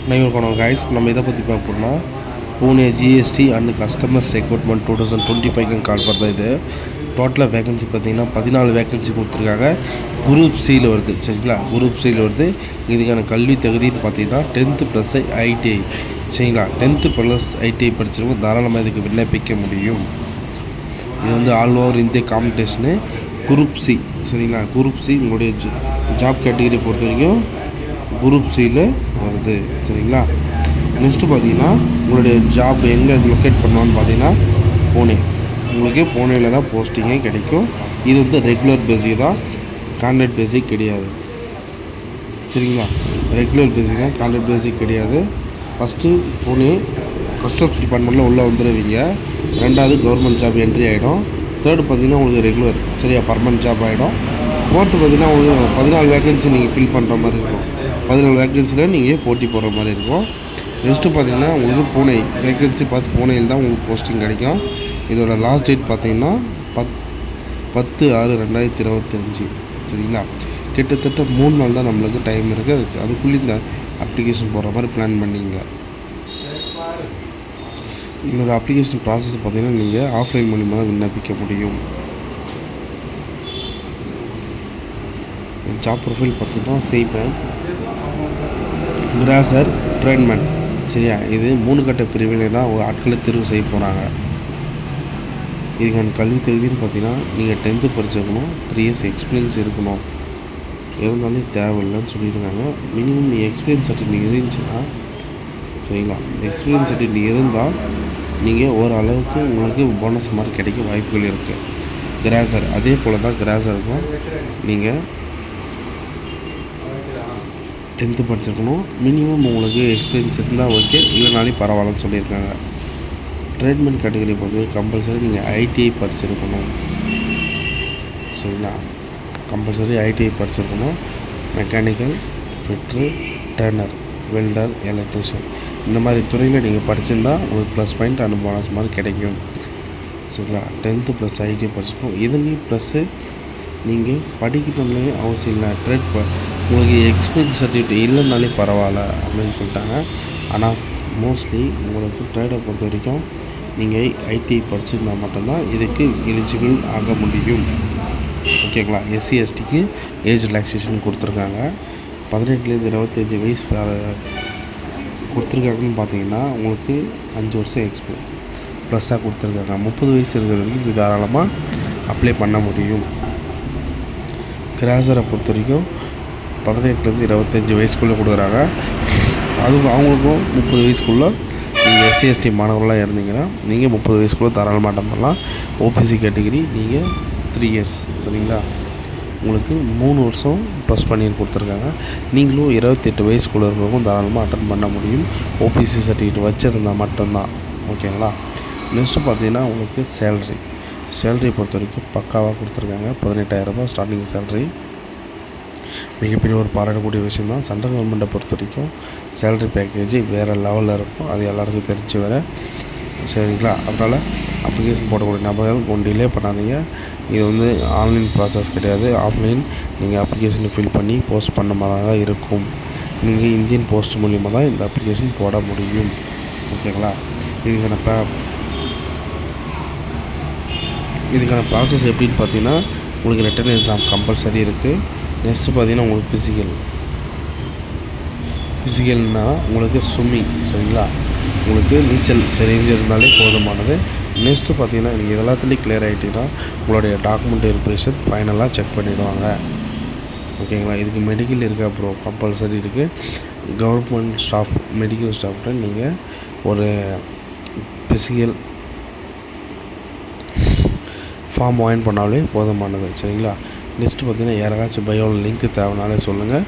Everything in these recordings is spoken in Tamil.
அனைவருக்கும் காய்ஸ் நம்ம இதை பற்றி பார்ப்போம்னா Pune GST and customers recruitment 2025 call பண்ணுறது. இது டோட்டலாக வேகன்சி பார்த்திங்கன்னா 14 வேகன்சி கொடுத்துருக்காங்க. குரூப் சியில் வருது. சரிங்களா, குரூப் சியில் வருது. இதுக்கான கல்வி தகுதின்னு பார்த்தீங்கன்னா 10th + ஐடிஐ. சரிங்களா, 10th + ஐடிஐ படிச்சிருக்கோம், தாராளமாக இதுக்கு விண்ணப்பிக்க முடியும். இது வந்து ஆல் ஓவர் இந்திய காம்படிஷனு. Group C. சரிங்களா, குரூப் சி உங்களுடைய ஜாப் கேட்டகரி பொறுத்த வரைக்கும் குரூப் சியில் வருது. சரிங்களா, நெக்ஸ்ட்டு பார்த்தீங்கன்னா உங்களுடைய ஜாப் எங்கே லொக்கேட் பண்ணுவான்னு பார்த்தீங்கன்னா பூனே. உங்களுக்கு பூனேயில் தான் போஸ்டிங்கே கிடைக்கும். இது வந்து ரெகுலர் பேசிக் தான், கான்ட்ராக்ட் பேசிக் கிடையாது. சரிங்களா, ரெகுலர் பேசிக் தான், கான்ட்ராக்ட் பேசிக் கிடையாது. ஃபஸ்ட்டு பூனே கஸ்டம்ஸ் டிபார்ட்மெண்ட்டில் உள்ளே வந்துடுவீங்க. ரெண்டாவது கவர்மெண்ட் ஜாப் என்ட்ரி ஆகிடும். தேர்டு பார்த்தீங்கன்னா உங்களுக்கு ரெகுலர், சரியா, பர்மனெண்ட் ஜாப் ஆகிடும். ஃபோர்த்து பார்த்தீங்கன்னா உங்களுக்கு 14 வேகன்சி நீங்கள் ஃபில் பண்ணுற மாதிரி இருக்கும். 14 வேகன்சியில் நீங்கள் போட்டி போடுற மாதிரி இருக்கும். நெக்ஸ்ட்டு பார்த்தீங்கன்னா உங்களுக்கு பூனே வேகன்சி பார்த்து பூனேயில் தான் உங்களுக்கு போஸ்டிங் கிடைக்கும். இதோட லாஸ்ட் டேட் பார்த்தீங்கன்னா 10/6/2025. சரிங்களா, கிட்டத்தட்ட 3 நாள் தான் நம்மளுக்கு டைம் இருக்குது. அதுக்குள்ளே இந்த அப்ளிகேஷன் போடுற மாதிரி பிளான் பண்ணிங்க. இதோட அப்ளிகேஷன் ப்ராசஸ் பார்த்தீங்கன்னா நீங்கள் ஆஃப்லைன் மூலிமா தான் விண்ணப்பிக்க முடியும். ஜாப் ப்ரொஃபைல் பார்த்தீங்கன்னா செய்பேன் கிராசர் ட்ரெயின்மேன். சரியா, இது 3 கட்ட பிரிவினை தான் ஒரு ஆட்களை தேர்வு செய்ய போகிறாங்க. இதுக்கான கல்வி தகுதின்னு பார்த்தீங்கன்னா நீங்கள் 10th படிச்சிருக்கணும், 3 years எக்ஸ்பீரியன்ஸ் இருக்கணும். இருந்தாலும் தேவையில்லைன்னு சொல்லியிருக்காங்க. மினிமம் நீங்கள் எக்ஸ்பீரியன்ஸ் சர்டிஃபிகேட் இருந்துச்சுன்னா, சரிங்களா, எக்ஸ்பீரியன்ஸ் சர்டிஃபிகேட் இருந்தால் நீங்கள் ஓரளவுக்கு உங்களுக்கு போனஸ் மார்க் கிடைக்க வாய்ப்புகள் இருக்குது. கிராசர் அதே போல் தான், கிராசருக்கும் நீங்கள் 10th படிச்சிருக்கணும். மினிமம் உங்களுக்கு எக்ஸ்பீரியன்ஸ் இருந்தால் ஓகே, இல்லைனாலும் பரவாயில்லன்னு சொல்லியிருக்காங்க. ட்ரீட்மெண்ட் கேட்டகரி பொறுத்து கம்பல்சரி நீங்கள் ஐடிஐ படிச்சிருக்கணும். சரிங்களா, கம்பல்சரி ஐடிஐ படிச்சிருக்கணும். Mechanical, fitter, turner, welder, electrician இந்த மாதிரி துறையில் நீங்கள் படிச்சிருந்தால் உங்களுக்கு ப்ளஸ் பாயிண்ட் அண்ட் போனஸ் மாதிரி கிடைக்கும். சரிங்களா, 10th + ஐடிஐ படிச்சிருக்கணும். இதுலேயும் ப்ளஸ்ஸு நீங்கள் படிக்கணும்னே அவசியம் இல்லை. உங்களுக்கு எக்ஸ்பீரியன்ஸ் சர்டிஃபிகேட் இல்லைனாலே பரவாயில்ல அப்படின்னு சொல்லிட்டாங்க. ஆனால் மோஸ்ட்லி உங்களுக்கு ட்ரேடை பொறுத்த வரைக்கும் நீங்கள் ஐடிஐ படிச்சிருந்தால் மட்டும்தான் இதுக்கு எலிஜிபிள் ஆக முடியும். ஓகேங்களா, எஸ்சி எஸ்டிக்கு ஏஜ் ரிலாக்ஸேஷன் கொடுத்துருக்காங்க. 18லேருந்து 25 வயசு கொடுத்துருக்காங்கன்னு பார்த்தீங்கன்னா உங்களுக்கு 5 வருஷம் ப்ளஸ்ஸாக கொடுத்துருக்காங்க. 30 வயசு இருக்கிற வரைக்கும் இது தாராளமாக அப்ளை பண்ண முடியும். கிராசரை பொறுத்த வரைக்கும் 18லேருந்து 25 வயசுக்குள்ளே கொடுக்குறாங்க. அதுவும் அவங்களுக்கும் 30 வயசுக்குள்ளே நீங்கள் எஸ்சி எஸ்டி மாணவர்களாக இருந்தீங்கன்னா நீங்கள் 30 வயசுக்குள்ளே தாராளமாக அட்டன் பண்ணலாம். ஓபிசி கேட்டகிரி நீங்கள் 3 years. சரிங்களா, உங்களுக்கு 3 வருஷம் ப்ளஸ் பண்ணி கொடுத்துருக்காங்க. நீங்களும் 28 வயசுக்குள்ளே இருக்கிறவங்க தாராளமாக அட்டன் பண்ண முடியும். ஓபிசி சர்டிஃபிகேட் வச்சுருந்தால் மட்டும்தான். ஓகேங்களா, நெக்ஸ்ட்டு பார்த்தீங்கன்னா உங்களுக்கு சேலரி பொறுத்த வரைக்கும் பக்காவாக கொடுத்துருக்காங்க. 18,000 ரூபாய் ஸ்டார்டிங் சேலரி. மிகப்பெரிய ஒரு பாராட்டக்கூடிய விஷயந்தான். சென்ட்ரல் கவர்மெண்ட்டை பொறுத்த வரைக்கும் சேலரி பேக்கேஜ் வேறு லெவலில் இருக்கும். அது எல்லாருக்கும் தெரிஞ்சு வர. சரிங்களா, அதனால் அப்ளிகேஷன் போடக்கூடிய நபர்கள் கொஞ்சம் டிலே பண்ணாதீங்க. இது வந்து ஆன்லைன் ப்ராசஸ் கிடையாது, ஆஃப்லைன். நீங்கள் அப்ளிகேஷனை ஃபில் பண்ணி போஸ்ட் பண்ண மாதிரி தான் இருக்கும். நீங்கள் இந்தியன் போஸ்ட் மூலிமா தான் இந்த அப்ளிகேஷன் போட முடியும். ஓகேங்களா, இதுக்கான ப்ராசஸ் எப்படின்னு பார்த்தீங்கன்னா உங்களுக்கு ரிட்டன் எக்ஸாம் கம்பல்சரி இருக்குது. நெக்ஸ்ட்டு பார்த்தீங்கன்னா உங்களுக்கு ஃபிசிக்கல்னால் உங்களுக்கு ஸ்விம்மிங். சரிங்களா, உங்களுக்கு நீச்சல் தெரிஞ்சிருந்தாலே போதுமானது. நெக்ஸ்ட்டு பார்த்தீங்கன்னா நீங்கள் எல்லாத்துலேயும் கிளியர் ஆகிட்டீங்கன்னா உங்களுடைய டாக்குமெண்ட் வெரிஃபிகேஷன் ஃபைனலாக செக் பண்ணிவிடுவாங்க. ஓகேங்களா, இதுக்கு மெடிக்கல் இருக்குது, அப்புறம் கம்பல்சரி இருக்குது. கவர்மெண்ட் ஸ்டாஃப், மெடிக்கல் ஸ்டாஃப்கிட்ட நீங்கள் ஒரு ஃபிசிக்கல் ஃபார்ம் வாயின் பண்ணாலே போதுமானது. சரிங்களா, நெக்ஸ்ட்டு பார்த்தீங்கன்னா யாராச்சும் பயோவில் லிங்க்கு தேவைனாலே சொல்லுங்கள்.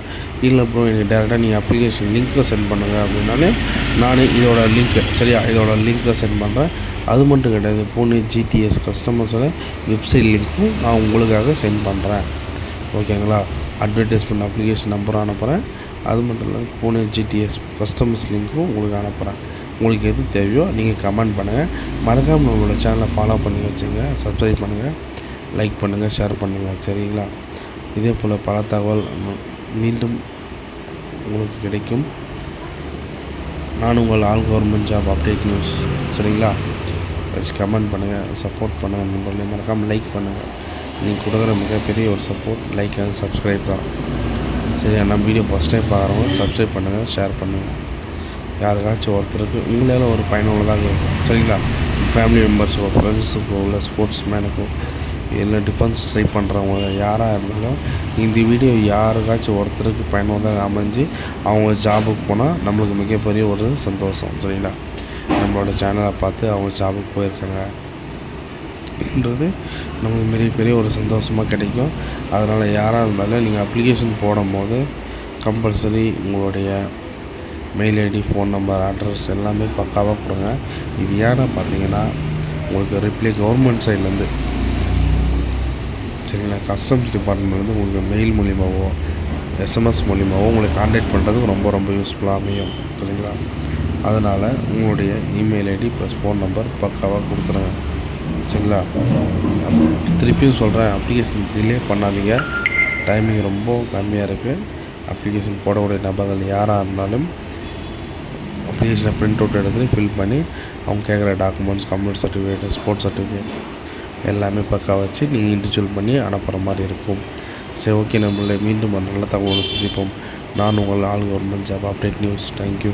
இல்லை அப்புறம் எனக்கு டேரெக்டாக நீங்கள் அப்ளிகேஷன் லிங்க்கை சென்ட் பண்ணுங்கள் அப்படின்னாலே நானே இதோட லிங்க்கை சென்ட் பண்ணுறேன். அது மட்டும் கிடையாது, பூனே ஜிடிஎஸ் கஸ்டமர்ஸோட வெப்சைட் லிங்க்கும் நான் உங்களுக்காக சென்ட் பண்ணுறேன். ஓகேங்களா, அட்வர்டைஸ்மெண்ட் அப்ளிகேஷன் நம்பரும் அனுப்புகிறேன். அது மட்டும் இல்லை, பூனே ஜிடிஎஸ் கஸ்டமர்ஸ் லிங்க்கும் உங்களுக்கு அனுப்புகிறேன். உங்களுக்கு எது தேவையோ நீங்கள் கமெண்ட் பண்ணுங்கள். மறக்காமல் நம்மளோட சேனலை ஃபாலோ பண்ணி வச்சுங்க, சப்ஸ்கிரைப் பண்ணுங்கள், லைக் பண்ணுங்கள், ஷேர் பண்ணுங்கள். சரிங்களா, இதே போல் பல தகவல் மீண்டும் உங்களுக்கு கிடைக்கும். நான் உங்கள் all government job update news. சரிங்களா? கமெண்ட் பண்ணுங்கள், சப்போர்ட் பண்ணுங்கள், நண்பர்களே மறக்காமல் லைக் பண்ணுங்கள். நீங்கள் கொடுக்குற மிகப்பெரிய ஒரு சப்போர்ட் லைக் அண்ட் சப்ஸ்கிரைப் தான். சரி, நம்ம வீடியோ ஃபஸ்ட் டைம் பார்க்குறவங்க சப்ஸ்கிரைப் பண்ணுங்கள், ஷேர் பண்ணுங்கள். யாருக்காச்சும் ஒருத்தருக்கு உங்களால் ஒரு பயனுள்ளதாக இருக்கும். சரிங்களா? ஃபேமிலி மெம்பர்ஸுக்கோ, ஃப்ரெண்ட்ஸுக்கோ, இல்லை ஸ்போர்ட்ஸ் மேனுக்கோ, இல்லை டிஃபென்ஸ் ட்ரை பண்ணுறவங்க யாராக இருந்தாலும் இந்த வீடியோ யாருக்காச்சும் ஒருத்தருக்கு பயனுள்ளதாக அமைஞ்சு அவங்க ஜாபுக்கு போனால் நம்மளுக்கு மிகப்பெரிய ஒரு சந்தோஷம். சரிங்களா? நம்மளோட சேனலை பார்த்து அவங்க ஜாபுக்கு போயிருக்காங்கன்றது நமக்கு மிகப்பெரிய ஒரு சந்தோஷமாக கிடைக்கும். அதனால் யாராக இருந்தாலும் நீங்கள் அப்ளிகேஷன் போடும்போது கம்பல்சரி உங்களுடைய mail ID, phone number, address எல்லாமே பக்காவாக கொடுங்க. இது ஏன்னா பார்த்தீங்கன்னா உங்களுக்கு ரிப்ளை கவர்மெண்ட் சைட்லேருந்து, சரிங்களா, கஸ்டம்ஸ் டிபார்ட்மெண்ட்லேருந்து உங்களுக்கு மெயில் மூலிமாவோ எஸ்எம்எஸ் மூலிமாவோ உங்களை கான்டாக்ட் பண்ணுறதுக்கு ரொம்ப ரொம்ப யூஸ்ஃபுல்லாக அமையும். சரிங்களா? அதனால் உங்களுடைய email ID plus phone number பக்காவாக கொடுத்துருங்க. சரிங்களா? திருப்பியும் சொல்கிறேன், அப்ளிகேஷன் டிலே பண்ணாதீங்க. டைமிங் ரொம்ப கம்மியாக இருக்குது. அப்ளிகேஷன் போடக்கூடிய நபர்கள் யாராக இருந்தாலும் அப்ளிகேஷனை பிரிண்ட் அவுட் எடுத்து ஃபில் பண்ணி அவங்க கேட்குற documents, community certificate, sports certificate எல்லாமே பக்கா வச்சு நீங்கள் இண்டிவிஜுவல் பண்ணி அனுப்புகிற மாதிரி இருக்கும். சரி, ஓகே நம்மளை மீண்டும் நல்ல தகவலை சந்திப்போம். நான் உங்கள் all government job update news. Thank you.